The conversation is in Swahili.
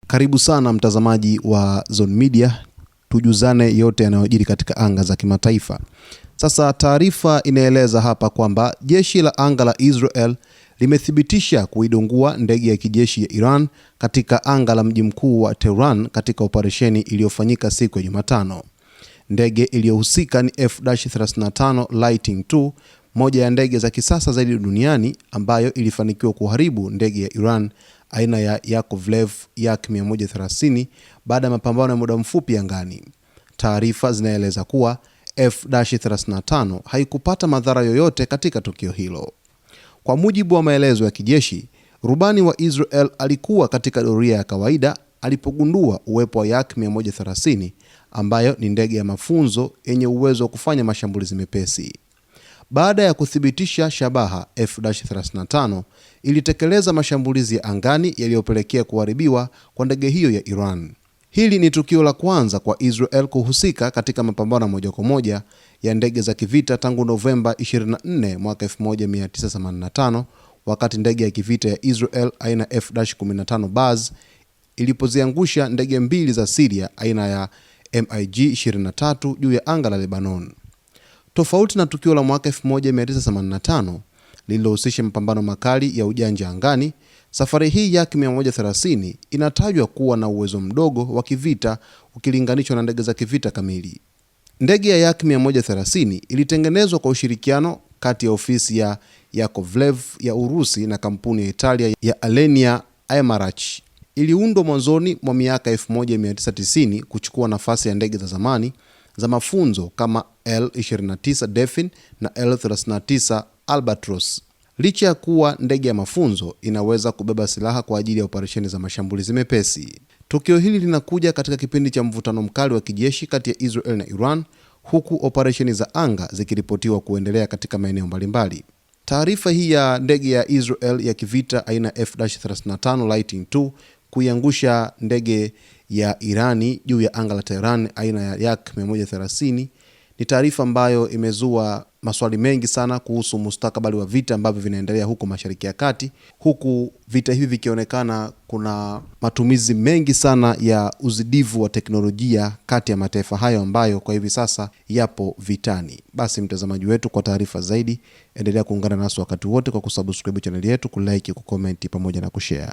Karibu sana mtazamaji wa Zone Media, tujuzane yote yanayojiri katika anga za kimataifa. Sasa taarifa inaeleza hapa kwamba jeshi la anga la Israel limethibitisha kuidungua ndege ya kijeshi ya Iran katika anga la mji mkuu wa Tehran katika operesheni iliyofanyika siku ya Jumatano. Ndege iliyohusika ni F-35 Lightning II, moja ya ndege za kisasa zaidi duniani ambayo ilifanikiwa kuharibu ndege ya Iran aina ya Yakovlev Yak 130 baada ya mapambano ya muda mfupi angani. Taarifa zinaeleza kuwa F-35 haikupata madhara yoyote katika tukio hilo. Kwa mujibu wa maelezo ya kijeshi, rubani wa Israel alikuwa katika doria ya kawaida alipogundua uwepo wa Yak 130 ambayo ni ndege ya mafunzo yenye uwezo wa kufanya mashambulizi mepesi. Baada ya kuthibitisha shabaha, F-35 ilitekeleza mashambulizi ya angani yaliyopelekea kuharibiwa kwa ndege hiyo ya Iran. Hili ni tukio la kwanza kwa Israel kuhusika katika mapambano moja kwa moja ya ndege za kivita tangu Novemba 24 mwaka 1985, wakati ndege ya kivita ya Israel aina F-15 Baz ilipoziangusha ndege mbili za Syria aina ya MiG-23 juu ya anga la Lebanon. Tofauti na tukio la mwaka 1985 lililohusisha mapambano makali ya ujanja angani, safari hii Yak 130 inatajwa kuwa na uwezo mdogo wa kivita ukilinganishwa na ndege za kivita kamili. Ndege ya Yak 130 ilitengenezwa kwa ushirikiano kati ya ofisi ya Yakovlev ya Urusi na kampuni ya Italia ya Alenia Aemarach. Iliundwa mwanzoni mwa miaka 1990 kuchukua nafasi ya ndege za zamani za mafunzo kama L-29 Delphin na L-39 Albatros. Licha ya kuwa ndege ya mafunzo, inaweza kubeba silaha kwa ajili ya operesheni za mashambulizi mepesi. Tukio hili linakuja katika kipindi cha mvutano mkali wa kijeshi kati ya Israel na Iran, huku operesheni za anga zikiripotiwa kuendelea katika maeneo mbalimbali. Taarifa hii ya ndege ya Israel ya kivita aina F-35 Lightning II kuiangusha ndege ya Irani juu ya anga la Tehran aina ya Yak 130 ni taarifa ambayo imezua maswali mengi sana kuhusu mustakabali wa vita ambavyo vinaendelea huko Mashariki ya Kati, huku vita hivi vikionekana kuna matumizi mengi sana ya uzidivu wa teknolojia kati ya mataifa hayo ambayo kwa hivi sasa yapo vitani. Basi mtazamaji wetu, kwa taarifa zaidi endelea kuungana nasi wakati wote kwa kusubscribe channel yetu, kulike, kucomment pamoja na kushare.